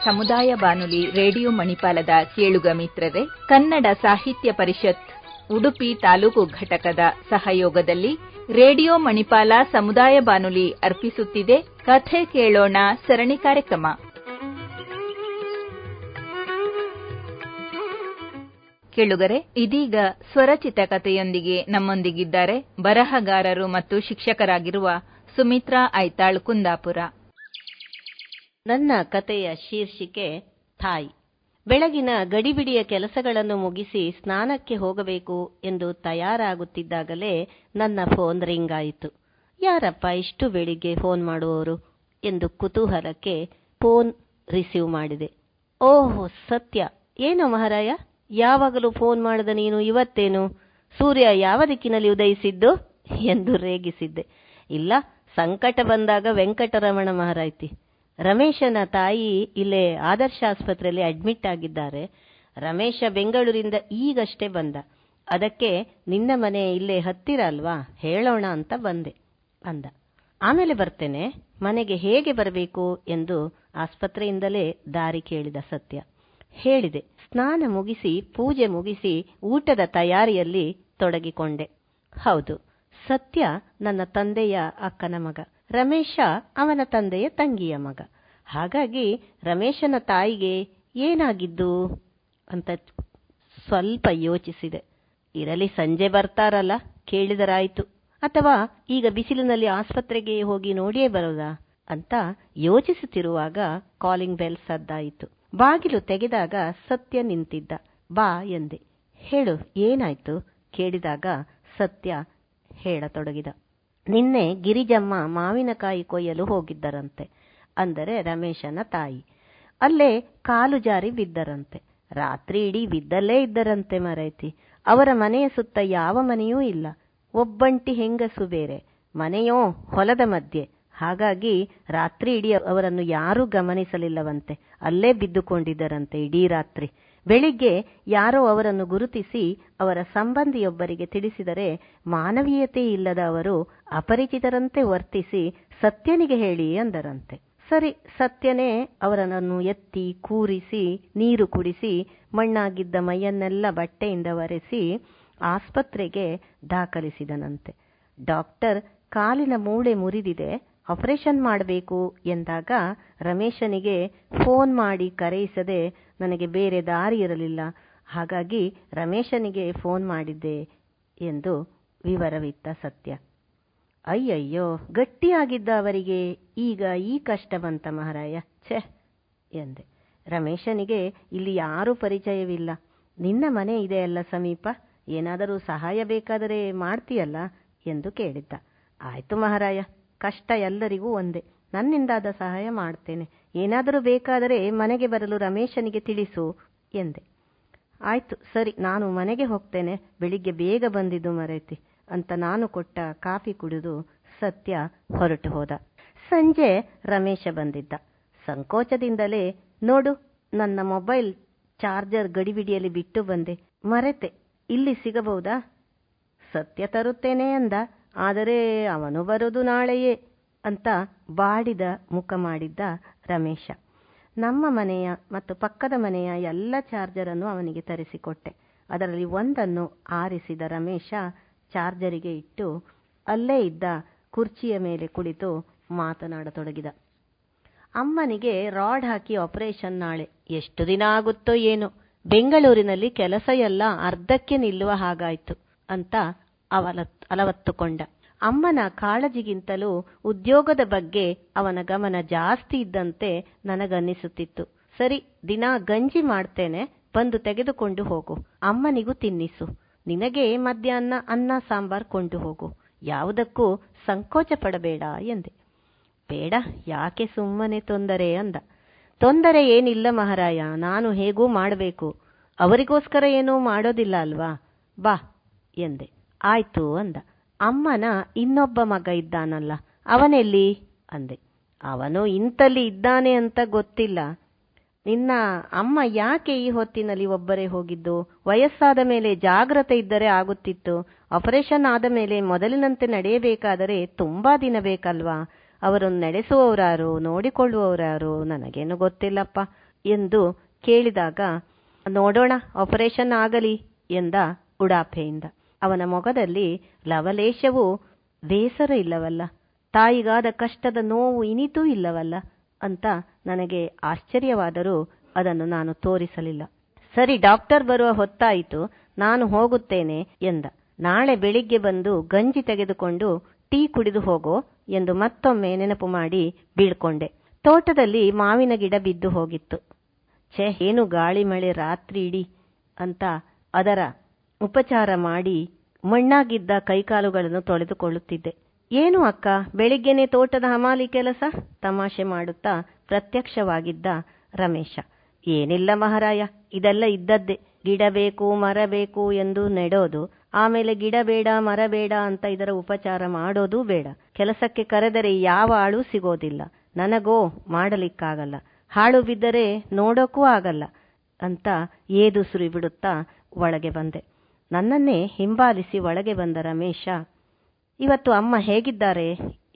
ಸಮುದಾಯ ಬಾನುಲಿ ರೇಡಿಯೋ ಮಣಿಪಾಲದ ಕೇಳುಗ ಮಿತ್ರರೇ, ಕನ್ನಡ ಸಾಹಿತ್ಯ ಪರಿಷತ್ ಉಡುಪಿ ತಾಲೂಕು ಘಟಕದ ಸಹಯೋಗದಲ್ಲಿ ರೇಡಿಯೋ ಮಣಿಪಾಲ ಸಮುದಾಯ ಬಾನುಲಿ ಅರ್ಪಿಸುತ್ತಿದೆ ಕಥೆ ಕೇಳೋಣ ಸರಣಿ ಕಾರ್ಯಕ್ರಮ. ಕೇಳುಗರೆ, ಇದೀಗ ಸ್ವರಚಿತ ಕಥೆಯೊಂದಿಗೆ ನಮ್ಮೊಂದಿಗಿದ್ದಾರೆ ಬರಹಗಾರರು ಮತ್ತು ಶಿಕ್ಷಕರಾಗಿರುವ ಸುಮಿತ್ರಾ ಐತಾಳ್ ಕುಂದಾಪುರ. ನನ್ನ ಕಥೆಯ ಶೀರ್ಷಿಕೆ ತಾಯಿ. ಬೆಳಗಿನ ಗಡಿಬಿಡಿಯ ಕೆಲಸಗಳನ್ನು ಮುಗಿಸಿ ಸ್ನಾನಕ್ಕೆ ಹೋಗಬೇಕು ಎಂದು ತಯಾರಾಗುತ್ತಿದ್ದಾಗಲೇ ನನ್ನ ಫೋನ್ ರಿಂಗ್ ಆಯಿತು. ಯಾರಪ್ಪ ಇಷ್ಟು ಬೆಳಿಗ್ಗೆ ಫೋನ್ ಮಾಡುವವರು ಎಂದು ಕುತೂಹಲಕ್ಕೆ ಫೋನ್ ರಿಸೀವ್ ಮಾಡಿದೆ. ಓಹ್ ಸತ್ಯ, ಏನೋ ಮಹಾರಾಯ, ಯಾವಾಗಲೂ ಫೋನ್ ಮಾಡದ ನೀನು ಇವತ್ತೇನು? ಸೂರ್ಯ ಯಾವ ದಿಕ್ಕಿನಲ್ಲಿ ಉದಯಿಸಿದ್ದು ಎಂದು ರೇಗಿಸಿದ್ದೆ. ಇಲ್ಲ, ಸಂಕಟ ಬಂದಾಗ ವೆಂಕಟರಮಣ ಮಹಾರಾಯ್ತಿ. ರಮೇಶನ ತಾಯಿ ಇಲ್ಲೇ ಆದರ್ಶ ಆಸ್ಪತ್ರೆಯಲ್ಲಿ ಅಡ್ಮಿಟ್ ಆಗಿದ್ದಾರೆ. ರಮೇಶ ಬೆಂಗಳೂರಿಂದ ಈಗಷ್ಟೇ ಬಂದ. ಅದಕ್ಕೆ ನಿನ್ನ ಮನೆ ಇಲ್ಲೇ ಹತ್ತಿರ ಅಲ್ವಾ, ಹೇಳೋಣ ಅಂತ ಬಂದೆ ಅಂದ. ಆಮೇಲೆ ಬರ್ತೇನೆ, ಮನೆಗೆ ಹೇಗೆ ಬರಬೇಕು ಎಂದು ಆಸ್ಪತ್ರೆಯಿಂದಲೇ ದಾರಿ ಕೇಳಿದ ಸತ್ಯ. ಹೇಳಿದೆ. ಸ್ನಾನ ಮುಗಿಸಿ ಪೂಜೆ ಮುಗಿಸಿ ಊಟದ ತಯಾರಿಯಲ್ಲಿ ತೊಡಗಿಕೊಂಡೆ. ಹೌದು, ಸತ್ಯ ನನ್ನ ತಂದೆಯ ಅಕ್ಕನ ಮಗ, ರಮೇಶ ಅವನ ತಂದೆಯ ತಂಗಿಯ ಮಗ. ಹಾಗಾಗಿ ರಮೇಶನ ತಾಯಿಗೆ ಏನಾಗಿದ್ದು ಅಂತ ಸ್ವಲ್ಪ ಯೋಚಿಸಿದೆ. ಇರಲಿ, ಸಂಜೆ ಬರ್ತಾರಲ್ಲ, ಕೇಳಿದರಾಯ್ತು. ಅಥವಾ ಈಗ ಬಿಸಿಲಿನಲ್ಲಿ ಆಸ್ಪತ್ರೆಗೆ ಹೋಗಿ ನೋಡಿಯೇ ಬರೋದಾ ಅಂತ ಯೋಚಿಸುತ್ತಿರುವಾಗ ಕಾಲಿಂಗ್ ಬೆಲ್ ಸದ್ದಾಯಿತು. ಬಾಗಿಲು ತೆಗೆದಾಗ ಸತ್ಯ ನಿಂತಿದ್ದ. ಬಾ ಎಂದೆ. ಹೇಳು, ಏನಾಯ್ತು ಕೇಳಿದಾಗ ಸತ್ಯ ಹೇಳತೊಡಗಿದ. ನಿನ್ನೆ ಗಿರಿಜಮ್ಮ ಮಾವಿನಕಾಯಿ ಕೊಯ್ಯಲು ಹೋಗಿದ್ದರಂತೆ, ಅಂದರೆ ರಮೇಶನ ತಾಯಿ. ಅಲ್ಲೇ ಕಾಲು ಜಾರಿ ಬಿದ್ದರಂತೆ. ರಾತ್ರಿ ಇಡೀ ಬಿದ್ದಲ್ಲೇ ಇದ್ದರಂತೆ ಮರೈತಿ. ಅವರ ಮನೆಯ ಸುತ್ತ ಯಾವ ಮನೆಯೂ ಇಲ್ಲ. ಒಬ್ಬಂಟಿ ಹೆಂಗಸು ಬೇರೆ, ಮನೆಯೋ ಹೊಲದ ಮಧ್ಯೆ. ಹಾಗಾಗಿ ರಾತ್ರಿ ಇಡೀ ಅವರನ್ನು ಯಾರೂ ಗಮನಿಸಲಿಲ್ಲವಂತೆ. ಅಲ್ಲೇ ಬಿದ್ದುಕೊಂಡಿದ್ದರಂತೆ ಇಡೀ ರಾತ್ರಿ. ಬೆಳಿಗ್ಗೆ ಯಾರೋ ಅವರನ್ನು ಗುರುತಿಸಿ ಅವರ ಸಂಬಂಧಿಯೊಬ್ಬರಿಗೆ ತಿಳಿಸಿದರೆ ಮಾನವೀಯತೆ ಇಲ್ಲದ ಅವರು ಅಪರಿಚಿತರಂತೆ ವರ್ತಿಸಿ ಸತ್ಯನಿಗೆ ಹೇಳಿ ಅಂದರಂತೆ. ಸರಿ, ಸತ್ಯನೇ ಅವರನ್ನು ಎತ್ತಿ ಕೂರಿಸಿ ನೀರು ಕುಡಿಸಿ ಮಣ್ಣಾಗಿದ್ದ ಮೈಯನ್ನೆಲ್ಲ ಬಟ್ಟೆಯಿಂದ ಒರೆಸಿ ಆಸ್ಪತ್ರೆಗೆ ದಾಖಲಿಸಿದನಂತೆ. ಡಾಕ್ಟರ್ ಕಾಲಿನ ಮೂಳೆ ಮುರಿದಿದೆ, ಆಪರೇಷನ್ ಮಾಡಬೇಕು ಎಂದಾಗ ರಮೇಶನಿಗೆ ಫೋನ್ ಮಾಡಿ ಕರೆಯಿಸದೆ ನನಗೆ ಬೇರೆ ದಾರಿ ಇರಲಿಲ್ಲ. ಹಾಗಾಗಿ ರಮೇಶನಿಗೆ ಫೋನ್ ಮಾಡಿದ್ದೆ ಎಂದು ವಿವರವಿತ್ತ ಸತ್ಯ. ಅಯ್ಯಯ್ಯೋ, ಗಟ್ಟಿಯಾಗಿದ್ದ ಅವರಿಗೆ ಈಗ ಈ ಕಷ್ಟ ಬಂತ ಮಹಾರಾಯ, ಛೆ ಎಂದೆ. ರಮೇಶನಿಗೆ ಇಲ್ಲಿ ಯಾರೂ ಪರಿಚಯವಿಲ್ಲ. ನಿನ್ನ ಮನೆ ಇದೆಯಲ್ಲ ಸಮೀಪ, ಏನಾದರೂ ಸಹಾಯ ಬೇಕಾದರೆ ಮಾಡ್ತೀಯಲ್ಲ ಎಂದು ಕೇಳಿದ್ದ. ಆಯ್ತು ಮಹಾರಾಯ, ಕಷ್ಟ ಎಲ್ಲರಿಗೂ ಒಂದೇ, ನನ್ನಿಂದಾದ ಸಹಾಯ ಮಾಡ್ತೇನೆ. ಏನಾದರೂ ಬೇಕಾದರೆ ಮನೆಗೆ ಬರಲು ರಮೇಶನಿಗೆ ತಿಳಿಸು ಎಂದೆ. ಆಯ್ತು ಸರಿ, ನಾನು ಮನೆಗೆ ಹೋಗ್ತೇನೆ, ಬೆಳಿಗ್ಗೆ ಬೇಗ ಬಂದಿದ್ದು ಮರೈತಿ ಅಂತ ನಾನು ಕೊಟ್ಟ ಕಾಫಿ ಕುಡಿದು ಸತ್ಯ ಹೊರಟು ಹೋದ. ಸಂಜೆ ರಮೇಶ ಬಂದಿದ್ದ. ಸಂಕೋಚದಿಂದಲೇ, ನೋಡು ನನ್ನ ಮೊಬೈಲ್ ಚಾರ್ಜರ್ ಗಡಿಬಿಡಿಯಲ್ಲಿ ಬಿಟ್ಟು ಬಂದೆ, ಮರೆತೆ, ಇಲ್ಲಿ ಸಿಗಬಹುದಾ? ಸತ್ಯ ತರುತ್ತೇನೆ ಅಂದ. ಆದರೆ ಅವನು ಬರೋದು ನಾಳೆಯೇ ಅಂತ ಬಾಡಿದ ಮುಖ ಮಾಡಿದ್ದ ರಮೇಶ. ನಮ್ಮ ಮನೆಯ ಮತ್ತು ಪಕ್ಕದ ಮನೆಯ ಎಲ್ಲ ಚಾರ್ಜರನ್ನು ಅವನಿಗೆ ತರಿಸಿಕೊಟ್ಟೆ. ಅದರಲ್ಲಿ ಒಂದನ್ನು ಆರಿಸಿದ ರಮೇಶ ಚಾರ್ಜರಿಗೆ ಇಟ್ಟು ಅಲ್ಲೇ ಇದ್ದ ಕುರ್ಚಿಯ ಮೇಲೆ ಕುಳಿತು ಮಾತನಾಡತೊಡಗಿದ. ಅಮ್ಮನಿಗೆ ರಾಡ್ ಹಾಕಿ ಆಪರೇಷನ್ ನಾಳೆ, ಎಷ್ಟು ದಿನ ಆಗುತ್ತೋ ಏನೋ, ಬೆಂಗಳೂರಿನಲ್ಲಿ ಕೆಲಸ ಎಲ್ಲ ಅರ್ಧಕ್ಕೆ ನಿಲ್ಲುವ ಹಾಗಾಯ್ತು ಅಂತ ಅಲವತ್ತುಕೊಂಡ. ಅಮ್ಮನ ಕಾಳಜಿಗಿಂತಲೂ ಉದ್ಯೋಗದ ಬಗ್ಗೆ ಅವನ ಗಮನ ಜಾಸ್ತಿ ಇದ್ದಂತೆ ನನಗನ್ನಿಸುತ್ತಿತ್ತು. ಸರಿ, ದಿನ ಗಂಜಿ ಮಾಡ್ತೇನೆ, ಬಂದು ತೆಗೆದುಕೊಂಡು ಹೋಗು, ಅಮ್ಮನಿಗೂ ತಿನ್ನಿಸು, ನಿನಗೆ ಮಧ್ಯಾಹ್ನ ಅನ್ನ ಸಾಂಬಾರ್ ಕೊಂಡು ಹೋಗು, ಯಾವುದಕ್ಕೂ ಸಂಕೋಚ ಪಡಬೇಡ ಎಂದೆ. ಬೇಡ, ಯಾಕೆ ಸುಮ್ಮನೆ ತೊಂದರೆ ಅಂದ. ತೊಂದರೆ ಏನಿಲ್ಲ ಮಹಾರಾಯ, ನಾನು ಹೇಗೂ ಮಾಡಬೇಕು, ಅವರಿಗೋಸ್ಕರ ಏನೂ ಮಾಡೋದಿಲ್ಲ ಅಲ್ವಾ, ಬಾ ಎಂದೆ. ಆಯ್ತು ಅಂದ. ಅಮ್ಮನ ಇನ್ನೊಬ್ಬ ಮಗ ಇದ್ದಾನಲ್ಲ, ಅವನೆಲ್ಲಿ ಅಂದೆ. ಅವನು ಇಂತಲ್ಲಿ ಇದ್ದಾನೆ ಅಂತ ಗೊತ್ತಿಲ್ಲ. ನಿನ್ನ ಅಮ್ಮ ಯಾಕೆ ಈ ಹೊತ್ತಿನಲ್ಲಿ ಒಬ್ಬರೇ ಹೋಗಿದ್ದು? ವಯಸ್ಸಾದ ಮೇಲೆ ಜಾಗ್ರತೆ ಇದ್ದರೆ ಆಗುತ್ತಿತ್ತು. ಆಪರೇಷನ್ ಆದ ಮೇಲೆ ಮೊದಲಿನಂತೆ ನಡೆಯಬೇಕಾದರೆ ತುಂಬಾ ದಿನ ಬೇಕಲ್ವಾ? ಅವರನ್ನು ನಡೆಸುವವರಾರು, ನೋಡಿಕೊಳ್ಳುವವರಾರು, ನನಗೇನು ಗೊತ್ತಿಲ್ಲಪ್ಪ ಎಂದು ಕೇಳಿದಾಗ, ನೋಡೋಣ, ಆಪರೇಷನ್ ಆಗಲಿ ಎಂದ ಉಡಾಫೆಯಿಂದ. ಅವನ ಮೊಗದಲ್ಲಿ ಲವಲೇಶವೂ ಬೇಸರ ಇಲ್ಲವಲ್ಲ, ತಾಯಿಗಾದ ಕಷ್ಟದ ನೋವು ಇನಿತೂ ಇಲ್ಲವಲ್ಲ ಅಂತ ನನಗೆ ಆಶ್ಚರ್ಯವಾದರೂ ಅದನ್ನು ನಾನು ತೋರಿಸಲಿಲ್ಲ. ಸರಿ, ಡಾಕ್ಟರ್ ಬರುವ ಹೊತ್ತಾಯಿತು, ನಾನು ಹೋಗುತ್ತೇನೆ ಎಂದ. ನಾಳೆ ಬೆಳಿಗ್ಗೆ ಬಂದು ಗಂಜಿ ತೆಗೆದುಕೊಂಡು ಟೀ ಕುಡಿದು ಹೋಗೋ ಎಂದು ಮತ್ತೊಮ್ಮೆ ನೆನಪು ಮಾಡಿ ಬೀಳ್ಕೊಂಡೆ. ತೋಟದಲ್ಲಿ ಮಾವಿನ ಗಿಡ ಬಿದ್ದು ಹೋಗಿತ್ತು. ಏನು ಗಾಳಿ ಮಳೆ ರಾತ್ರಿ ಇಡೀ ಅಂತ ಅದರ ಉಪಚಾರ ಮಾಡಿ ಮಣ್ಣಾಗಿದ್ದ ಕೈಕಾಲುಗಳನ್ನು ತೊಳೆದುಕೊಳ್ಳುತ್ತಿದ್ದೆ. ಏನು ಅಕ್ಕ, ಬೆಳಿಗ್ಗೆನೆ ತೋಟದ ಹಮಾಲಿ ಕೆಲಸ? ತಮಾಷೆ ಮಾಡುತ್ತಾ ಪ್ರತ್ಯಕ್ಷವಾಗಿದ್ದ ರಮೇಶ. ಏನಿಲ್ಲ ಮಹಾರಾಯ, ಇದೆಲ್ಲ ಇದ್ದದ್ದೇ. ಗಿಡ ಬೇಕು ಮರ ಬೇಕು ಎಂದು ನೆಡೋದು, ಆಮೇಲೆ ಗಿಡ ಬೇಡ ಮರ ಬೇಡ ಅಂತ ಇದರ ಉಪಚಾರ ಮಾಡೋದೂ ಬೇಡ. ಕೆಲಸಕ್ಕೆ ಕರೆದರೆ ಯಾವ ಆಳು ಸಿಗೋದಿಲ್ಲ. ನನಗೋ ಮಾಡಲಿಕ್ಕಾಗಲ್ಲ, ಹಾಳು ಬಿದ್ದರೆ ನೋಡೋಕ್ಕೂ ಆಗಲ್ಲ ಅಂತ ಏದು ಸುರಿಬಿಡುತ್ತಾ ಒಳಗೆ ಬಂದೆ. ನನ್ನನ್ನೇ ಹಿಂಬಾಲಿಸಿ ಒಳಗೆ ಬಂದ ರಮೇಶ, ಇವತ್ತು ಅಮ್ಮ ಹೇಗಿದ್ದಾರೆ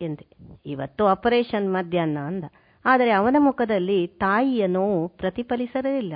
ಎಂದೆ. ಇವತ್ತು ಆಪರೇಷನ್ ಮಧ್ಯಾಹ್ನ ಅಂದ. ಆದರೆ ಅವನ ಮುಖದಲ್ಲಿ ತಾಯಿಯ ನೋವು ಪ್ರತಿಫಲಿಸಲಿಲ್ಲ.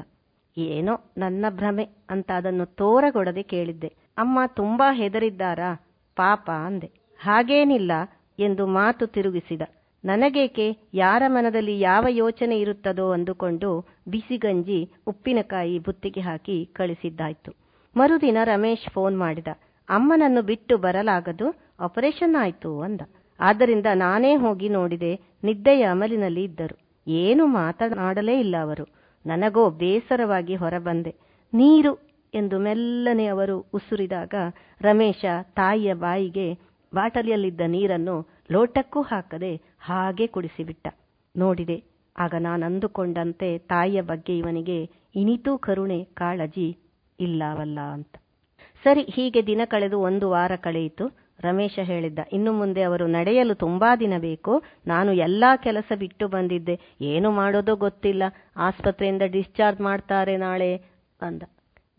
ಏನೋ ನನ್ನ ಭ್ರಮೆ ಅಂತ ಅದನ್ನು ತೋರಗೊಡದೆ ಕೇಳಿದ್ದೆ. ಅಮ್ಮ ತುಂಬಾ ಹೆದರಿದ್ದಾರಾ ಪಾಪ ಅಂದೆ. ಹಾಗೇನಿಲ್ಲ ಎಂದು ಮಾತು ತಿರುಗಿಸಿದ. ನನಗೇಕೆ, ಯಾರ ಮನದಲ್ಲಿ ಯಾವ ಯೋಚನೆ ಇರುತ್ತದೋ ಅಂದುಕೊಂಡು ಬಿಸಿಗಂಜಿ ಉಪ್ಪಿನಕಾಯಿ ಬುತ್ತಿಗೆ ಹಾಕಿ ಕಳಿಸಿದ್ದಾಯ್ತು. ಮರುದಿನ ರಮೇಶ್ ಫೋನ್ ಮಾಡಿದ. ಅಮ್ಮನನ್ನು ಬಿಟ್ಟು ಬರಲಾಗದು, ಆಪರೇಷನ್ ಆಯ್ತು ಅಂದ. ಆದ್ದರಿಂದ ನಾನೇ ಹೋಗಿ ನೋಡಿದೆ. ನಿದ್ದೆಯ ಅಮಲಿನಲ್ಲಿ ಇದ್ದರು. ಏನು ಮಾತನಾಡಲೇ ಇಲ್ಲ ಅವರು. ನನಗೋ ಬೇಸರವಾಗಿ ಹೊರಬಂದೆ. ನೀರು ಎಂದು ಮೆಲ್ಲನೆ ಅವರು ಉಸುರಿದಾಗ ರಮೇಶ ತಾಯಿಯ ಬಾಯಿಗೆ ಬಾಟಲಿಯಲ್ಲಿದ್ದ ನೀರನ್ನು ಲೋಟಕ್ಕೂ ಹಾಕದೆ ಹಾಗೆ ಕುಡಿಸಿಬಿಟ್ಟ. ನೋಡಿದೆ, ಆಗ ನಾನು ಅಂದುಕೊಂಡಂತೆ ತಾಯಿಯ ಬಗ್ಗೆ ಇವನಿಗೆ ಇನಿತೂ ಕರುಣೆ ಕಾಳಜಿ ಇಲ್ಲವಲ್ಲ ಅಂತ. ಸರಿ, ಹೀಗೆ ದಿನ ಕಳೆದು 1 ವಾರ ಕಳೆಯಿತು. ರಮೇಶ ಹೇಳಿದ್ದ, ಇನ್ನು ಮುಂದೆ ಅವರು ನಡೆಯಲು ತುಂಬಾ ದಿನ ಬೇಕು. ನಾನು ಎಲ್ಲಾ ಕೆಲಸ ಬಿಟ್ಟು ಬಂದಿದ್ದೆ, ಏನು ಮಾಡೋದೋ ಗೊತ್ತಿಲ್ಲ. ಆಸ್ಪತ್ರೆಯಿಂದ ಡಿಸ್ಚಾರ್ಜ್ ಮಾಡ್ತಾರೆ ನಾಳೆ ಅಂದ.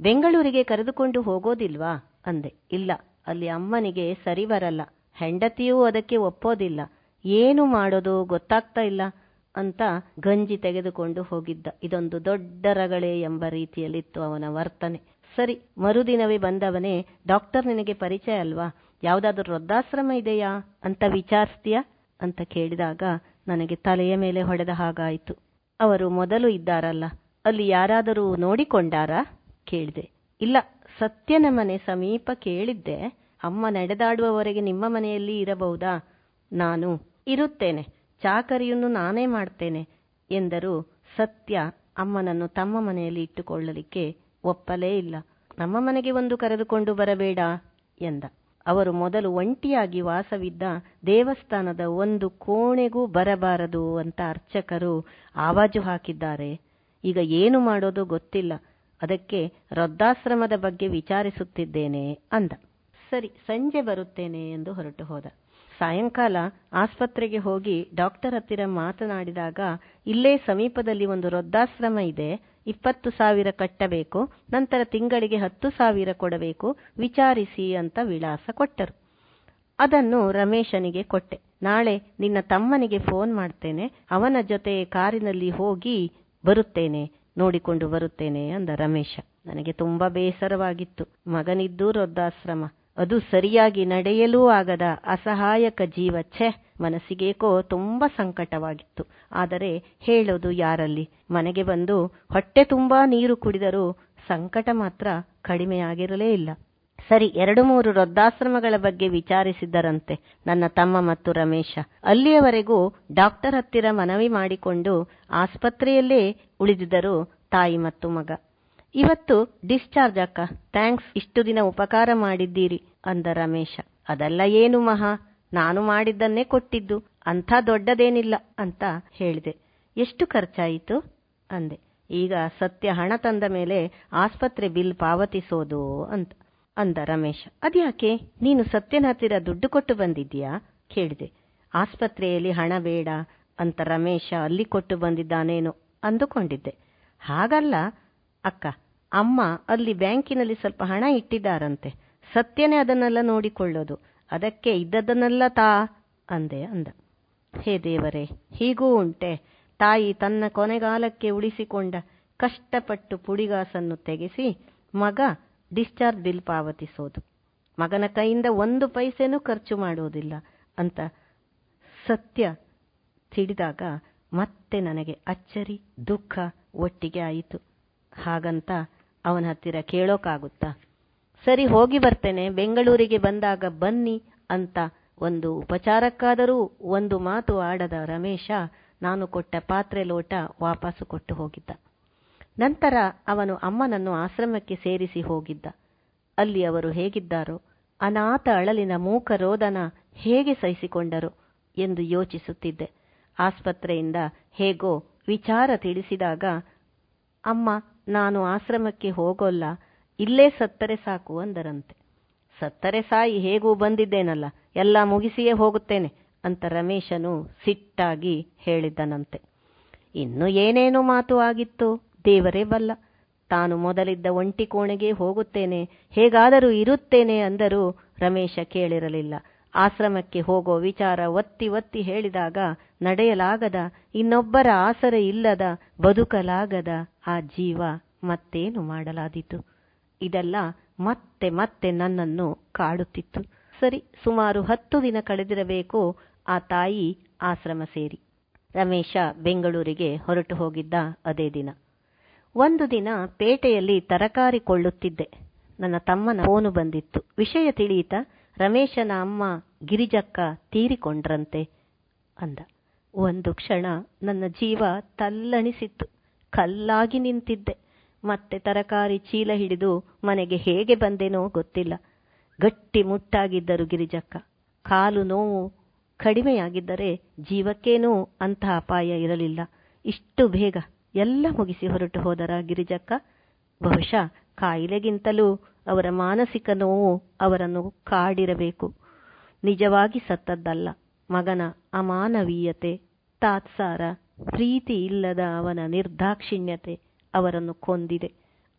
ಬೆಂಗಳೂರಿಗೆ ಕರೆದುಕೊಂಡು ಹೋಗೋದಿಲ್ವಾ ಅಂದೆ. ಇಲ್ಲ, ಅಲ್ಲಿ ಅಮ್ಮನಿಗೆ ಸರಿ ಬರಲ್ಲ, ಹೆಂಡತಿಯೂ ಅದಕ್ಕೆ ಒಪ್ಪೋದಿಲ್ಲ. ಏನು ಮಾಡೋದು ಗೊತ್ತಾಗ್ತಾ ಇಲ್ಲ ಅಂತ ಗಂಜಿ ತೆಗೆದುಕೊಂಡು ಹೋಗಿದ್ದ. ಇದೊಂದು ದೊಡ್ಡ ರಗಳೆ ಎಂಬ ರೀತಿಯಲ್ಲಿತ್ತು ಅವನ ವರ್ತನೆ. ಸರಿ, ಮರುದಿನವೇ ಬಂದವನೇ, ಡಾಕ್ಟರ್ ನಿನಗೆ ಪರಿಚಯ ಅಲ್ವಾ, ಯಾವುದಾದ್ರೂ ವೃದ್ಧಾಶ್ರಮ ಇದೆಯಾ ಅಂತ ವಿಚಾರಿಸ್ತೀಯಾ ಅಂತ ಕೇಳಿದಾಗ ನನಗೆ ತಲೆಯ ಮೇಲೆ ಹೊಡೆದ ಹಾಗಾಯಿತು. ಅವರು ಮೊದಲು ಇದ್ದಾರಲ್ಲ, ಅಲ್ಲಿ ಯಾರಾದರೂ ನೋಡಿಕೊಂಡಾರಾ ಕೇಳಿದೆ. ಇಲ್ಲ, ಸತ್ಯನ ಮನೆ ಸಮೀಪ ಕೇಳಿದ್ದೆ. ಅಮ್ಮ ನಡೆದಾಡುವವರೆಗೆ ನಿಮ್ಮ ಮನೆಯಲ್ಲಿ ಇರಬಹುದಾ? ನಾನು ಇರುತ್ತೇನೆ, ಚಾಕರಿಯನ್ನು ನಾನೇ ಮಾಡ್ತೇನೆ ಎಂದರು. ಸತ್ಯ ಅಮ್ಮನನ್ನು ತಮ್ಮ ಮನೆಯಲ್ಲಿ ಇಟ್ಟುಕೊಳ್ಳಲಿಕ್ಕೆ ಒಪ್ಪಲೇ ಇಲ್ಲ. ನಮ್ಮ ಮನೆಗೆ ಒಂದು ಕರೆದುಕೊಂಡು ಬರಬೇಡ ಎಂದ. ಅವರು ಮೊದಲು ಒಂಟಿಯಾಗಿ ವಾಸವಿದ್ದ ದೇವಸ್ಥಾನದ ಒಂದು ಕೋಣೆಗೂ ಬರಬಾರದು ಅಂತ ಅರ್ಚಕರು ಆವಾಜು ಹಾಕಿದ್ದಾರೆ. ಈಗ ಏನು ಮಾಡೋದು ಗೊತ್ತಿಲ್ಲ, ಅದಕ್ಕೆ ವೃದ್ಧಾಶ್ರಮದ ಬಗ್ಗೆ ವಿಚಾರಿಸುತ್ತಿದ್ದೇನೆ ಅಂದ. ಸರಿ, ಸಂಜೆ ಬರುತ್ತೇನೆ ಎಂದು ಹೊರಟು ಹೋದ. ಸಾಯಂಕಾಲ ಆಸ್ಪತ್ರೆಗೆ ಹೋಗಿ ಡಾಕ್ಟರ್ ಹತ್ತಿರ ಮಾತನಾಡಿದಾಗ, ಇಲ್ಲೇ ಸಮೀಪದಲ್ಲಿ ಒಂದು ವೃದ್ಧಾಶ್ರಮ ಇದೆ, 20,000 ಕಟ್ಟಬೇಕು, ನಂತರ ತಿಂಗಳಿಗೆ 10,000 ಕೊಡಬೇಕು, ವಿಚಾರಿಸಿ ಅಂತ ವಿಳಾಸ ಕೊಟ್ಟರು. ಅದನ್ನು ರಮೇಶನಿಗೆ ಕೊಟ್ಟೆ. ನಾಳೆ ನಿನ್ನ ತಮ್ಮನಿಗೆ ಫೋನ್ ಮಾಡ್ತೇನೆ, ಅವನ ಜೊತೆ ಕಾರಿನಲ್ಲಿ ಹೋಗಿ ಬರುತ್ತೇನೆ, ನೋಡಿಕೊಂಡು ಬರುತ್ತೇನೆ ಅಂದ ರಮೇಶ. ನನಗೆ ತುಂಬಾ ಬೇಸರವಾಗಿತ್ತು. ಮಗನಿದ್ದೂ ವೃದ್ಧಾಶ್ರಮ, ಅದು ಸರಿಯಾಗಿ ನಡೆಯಲೂ ಆಗದ ಅಸಹಾಯಕ ಜೀವ. ಛೆ, ಮನಸ್ಸಿಗೇಕೋ ತುಂಬಾ ಸಂಕಟವಾಗಿತ್ತು. ಆದರೆ ಹೇಳೋದು ಯಾರಲ್ಲಿ? ಮನೆಗೆ ಬಂದು ಹೊಟ್ಟೆ ತುಂಬಾ ನೀರು ಕುಡಿದರೂ ಸಂಕಟ ಮಾತ್ರ ಕಡಿಮೆಯಾಗಿರಲೇ ಇಲ್ಲ. ಸರಿ, 2-3 ವೃದ್ಧಾಶ್ರಮಗಳ ಬಗ್ಗೆ ವಿಚಾರಿಸಿದ್ದರಂತೆ ನನ್ನ ತಮ್ಮ ಮತ್ತು ರಮೇಶ. ಅಲ್ಲಿಯವರೆಗೂ ಡಾಕ್ಟರ್ ಹತ್ತಿರ ಮನವಿ ಮಾಡಿಕೊಂಡು ಆಸ್ಪತ್ರೆಯಲ್ಲೇ ಉಳಿದಿದ್ದರು ತಾಯಿ ಮತ್ತು ಮಗ. ಇವತ್ತು ಡಿಸ್ಚಾರ್ಜ್ ಅಕ್ಕ, ಥ್ಯಾಂಕ್ಸ್, ಇಷ್ಟು ದಿನ ಉಪಕಾರ ಮಾಡಿದ್ದೀರಿ ಅಂದ ರಮೇಶ. ಅದೆಲ್ಲ ಏನು ಮಹಾ, ನಾನು ಮಾಡಿದ್ದನ್ನೇ ಕೊಟ್ಟಿದ್ದು, ಅಂಥ ದೊಡ್ಡದೇನಿಲ್ಲ ಅಂತ ಹೇಳಿದೆ. ಎಷ್ಟು ಖರ್ಚಾಯಿತು ಅಂದೆ. ಈಗ ಸತ್ಯ ಹಣ ತಂದ ಮೇಲೆ ಆಸ್ಪತ್ರೆ ಬಿಲ್ ಪಾವತಿಸೋದು ಅಂತ ಅಂದ ರಮೇಶ. ಅದ್ಯಾಕೆ, ನೀನು ಸತ್ಯನ ಹತ್ತಿರ ದುಡ್ಡು ಕೊಟ್ಟು ಬಂದಿದ್ದೀಯಾ ಕೇಳಿದೆ. ಆಸ್ಪತ್ರೆಯಲ್ಲಿ ಹಣ ಬೇಡ ಅಂತ ರಮೇಶ ಅಲ್ಲಿ ಕೊಟ್ಟು ಬಂದಿದ್ದಾನೇನೋ ಅಂದುಕೊಂಡಿದ್ದೆ. ಹಾಗಲ್ಲ ಅಕ್ಕ, ಅಮ್ಮ ಅಲ್ಲಿ ಬ್ಯಾಂಕಿನಲ್ಲಿ ಸ್ವಲ್ಪ ಹಣ ಇಟ್ಟಿದ್ದಾರಂತೆ, ಸತ್ಯನೇ ಅದನ್ನೆಲ್ಲ ನೋಡಿಕೊಳ್ಳೋದು, ಅದಕ್ಕೆ ಇದ್ದದನ್ನೆಲ್ಲ ಅಂದೆ ಅಂದ. ಹೇ ದೇವರೇ, ಹೀಗೂ ಉಂಟೆ? ತಾಯಿ ತನ್ನ ಕೊನೆಗಾಲಕ್ಕೆ ಉಳಿಸಿಕೊಂಡ ಕಷ್ಟಪಟ್ಟು ಪುಡಿಗಾಸನ್ನು ತೆಗೆಸಿ ಮಗ ಡಿಸ್ಚಾರ್ಜ್ ಬಿಲ್ ಪಾವತಿಸೋದು. ಮಗನ ಕೈಯಿಂದ 1 ಪೈಸೆನೂ ಖರ್ಚು ಮಾಡುವುದಿಲ್ಲ ಅಂತ ಸತ್ಯ ತಿಳಿದಾಗ ಮತ್ತೆ ನನಗೆ ಅಚ್ಚರಿ, ದುಃಖ ಒಟ್ಟಿಗೆ ಆಯಿತು. ಹಾಗಂತ ಅವನ ಹತ್ತಿರ ಕೇಳೋಕ್ಕಾಗುತ್ತಾ? ಸರಿ, ಹೋಗಿ ಬರ್ತೇನೆ, ಬೆಂಗಳೂರಿಗೆ ಬಂದಾಗ ಬನ್ನಿ ಅಂತ ಒಂದು ಉಪಚಾರಕ್ಕಾದರೂ ಒಂದು ಮಾತು ಆಡದ ರಮೇಶ ನಾನು ಕೊಟ್ಟ ಪಾತ್ರೆ ಲೋಟ ವಾಪಸ್ಸು ಕೊಟ್ಟು ಹೋಗಿದ್ದ. ನಂತರ ಅವನು ಅಮ್ಮನನ್ನು ಆಶ್ರಮಕ್ಕೆ ಸೇರಿಸಿ ಹೋಗಿದ್ದ. ಅಲ್ಲಿ ಅವರು ಹೇಗಿದ್ದಾರೋ, ಅನಾಥ ಅಳಲಿನ ಮೂಕ ರೋದನ ಹೇಗೆ ಸಹಿಸಿಕೊಂಡರು ಎಂದು ಯೋಚಿಸುತ್ತಿದ್ದೆ. ಆಸ್ಪತ್ರೆಯಿಂದ ಹೇಗೋ ವಿಚಾರ ತಿಳಿಸಿದಾಗ, ಅಮ್ಮ ನಾನು ಆಶ್ರಮಕ್ಕೆ ಹೋಗೋಲ್ಲ, ಇಲ್ಲೇ ಸತ್ತರೆ ಸಾಕು ಅಂದರಂತೆ. ಸತ್ತರೆ ಸಾಯಿ, ಹೇಗೂ ಬಂದಿದ್ದೇನಲ್ಲ, ಎಲ್ಲ ಮುಗಿಸಿಯೇ ಹೋಗುತ್ತೇನೆ ಅಂತ ರಮೇಶನು ಸಿಟ್ಟಾಗಿ ಹೇಳಿದ್ದನಂತೆ. ಇನ್ನು ಏನೇನೋ ಮಾತು ಆಗಿತ್ತು, ದೇವರೇ ಬಲ್ಲ. ತಾನು ಮೊದಲಿದ್ದ ಒಂಟಿ ಕೋಣೆಗೆ ಹೋಗುತ್ತೇನೆ, ಹೇಗಾದರೂ ಇರುತ್ತೇನೆ ಅಂದರೂ ರಮೇಶ ಕೇಳಿರಲಿಲ್ಲ. ಆಶ್ರಮಕ್ಕೆ ಹೋಗೋ ವಿಚಾರ ಒತ್ತಿ ಒತ್ತಿ ಹೇಳಿದಾಗ ನಡೆಯಲಾಗದ, ಇನ್ನೊಬ್ಬರ ಆಸರೆ ಇಲ್ಲದ, ಬದುಕಲಾಗದ ಆ ಜೀವ ಮತ್ತೇನು ಮಾಡಲಾದೀತು? ಇದೆಲ್ಲ ಮತ್ತೆ ಮತ್ತೆ ನನ್ನನ್ನು ಕಾಡುತ್ತಿತ್ತು. ಸರಿ, ಸುಮಾರು 10 ದಿನ ಕಳೆದಿರಬೇಕು ಆ ತಾಯಿ ಆಶ್ರಮ ಸೇರಿ. ರಮೇಶ ಬೆಂಗಳೂರಿಗೆ ಹೊರಟು ಹೋಗಿದ್ದ ಅದೇ ದಿನ. ಒಂದು ದಿನ ಪೇಟೆಯಲ್ಲಿ ತರಕಾರಿ ಕೊಳ್ಳುತ್ತಿದ್ದೆ. ನನ್ನ ತಮ್ಮನ ಫೋನು ಬಂದಿತ್ತು. ವಿಷಯ ತಿಳಿಯಿತಾ? ರಮೇಶನ ಅಮ್ಮ ಗಿರಿಜಕ್ಕ ತೀರಿಕೊಂಡ್ರಂತೆ ಅಂದ. ಒಂದು ಕ್ಷಣ ನನ್ನ ಜೀವ ತಲ್ಲಣಿಸಿತ್ತು. ಕಲ್ಲಾಗಿ ನಿಂತಿದ್ದೆ. ಮತ್ತೆ ತರಕಾರಿ ಚೀಲ ಹಿಡಿದು ಮನೆಗೆ ಹೇಗೆ ಬಂದೆನೋ ಗೊತ್ತಿಲ್ಲ. ಗಟ್ಟಿ ಮುಟ್ಟಾಗಿದ್ದರು ಗಿರಿಜಕ್ಕ. ಕಾಲು ನೋವು ಕಡಿಮೆಯಾಗಿದ್ದರೆ ಜೀವಕ್ಕೇನೂ ಅಂತಹ ಅಪಾಯ ಇರಲಿಲ್ಲ. ಇಷ್ಟು ಬೇಗ ಎಲ್ಲ ಮುಗಿಸಿ ಹೊರಟು ಹೋದರ ಗಿರಿಜಕ್ಕ? ಬಹುಶಃ ಕಾಯಿಲೆಗಿಂತಲೂ ಅವರ ಮಾನಸಿಕ ನೋವು ಅವರನ್ನು ಕಾಡಿರಬೇಕು. ನಿಜವಾಗಿ ಸತ್ತದ್ದಲ್ಲ. ಮಗನ ಅಮಾನವೀಯತೆ, ತಾತ್ಸಾರ, ಪ್ರೀತಿ ಇಲ್ಲದ ಅವನ ನಿರ್ದಾಕ್ಷಿಣ್ಯತೆ ಅವರನ್ನು ಕೊಂದಿದೆ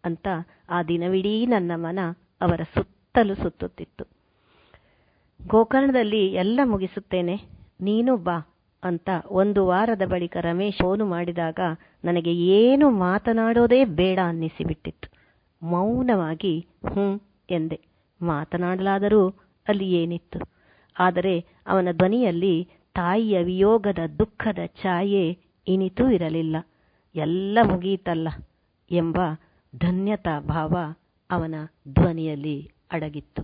ಅಂತ ಆ ದಿನವಿಡೀ ನನ್ನ ಮನ ಅವರ ಸುತ್ತಲೂ ಸುತ್ತುತ್ತಿತ್ತು. ಗೋಕರ್ಣದಲ್ಲಿ ಎಲ್ಲ ಮುಗಿಸುತ್ತೇನೆ, ನೀನು ಬಾ ಅಂತ 1 ವಾರದ ಬಳಿಕ ರಮೇಶ್ ಫೋನು ಮಾಡಿದಾಗ ನನಗೆ ಏನು ಮಾತನಾಡೋದೇ ಬೇಡ ಅನ್ನಿಸಿಬಿಟ್ಟಿತ್ತು. ಮೌನವಾಗಿ ಎಂದೆ. ಮಾತನಾಡಲಾದರೂ ಅಲ್ಲಿ ಏನಿತ್ತು? ಆದರೆ ಅವನ ಧ್ವನಿಯಲ್ಲಿ ತಾಯಿಯ ವಿಯೋಗದ ದುಃಖದ ಛಾಯೆ ಇನಿತೂ ಇರಲಿಲ್ಲ. ಎಲ್ಲ ಮುಗಿಯಿತಲ್ಲ ಎಂಬ ಧನ್ಯತಾ ಭಾವ ಅವನ ಧ್ವನಿಯಲ್ಲಿ ಅಡಗಿತ್ತು.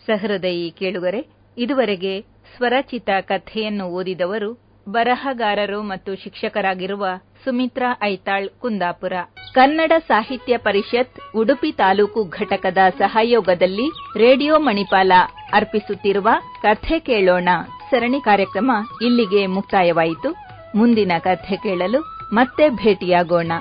ಸಹೃದಯಿ ಕೇಳುಗರೆ, ಇದುವರೆಗೆ ಸ್ವರಚಿತ ಕಥೆಯನ್ನು ಓದಿದವರು ಬರಹಗಾರರು ಮತ್ತು ಶಿಕ್ಷಕರಾಗಿರುವ ಸುಮಿತ್ರಾ ಐತಾಳ್, ಕುಂದಾಪುರ. ಕನ್ನಡ ಸಾಹಿತ್ಯ ಪರಿಷತ್ ಉಡುಪಿ ತಾಲೂಕು ಘಟಕದ ಸಹಯೋಗದಲ್ಲಿ ರೇಡಿಯೋ ಮಣಿಪಾಲ ಅರ್ಪಿಸುತ್ತಿರುವ ಕಥೆ ಕೇಳೋಣ ಸರಣಿ ಕಾರ್ಯಕ್ರಮ ಇಲ್ಲಿಗೆ ಮುಕ್ತಾಯವಾಯಿತು. ಮುಂದಿನ ಕಥೆ ಕೇಳಲು ಮತ್ತೆ ಭೇಟಿಯಾಗೋಣ.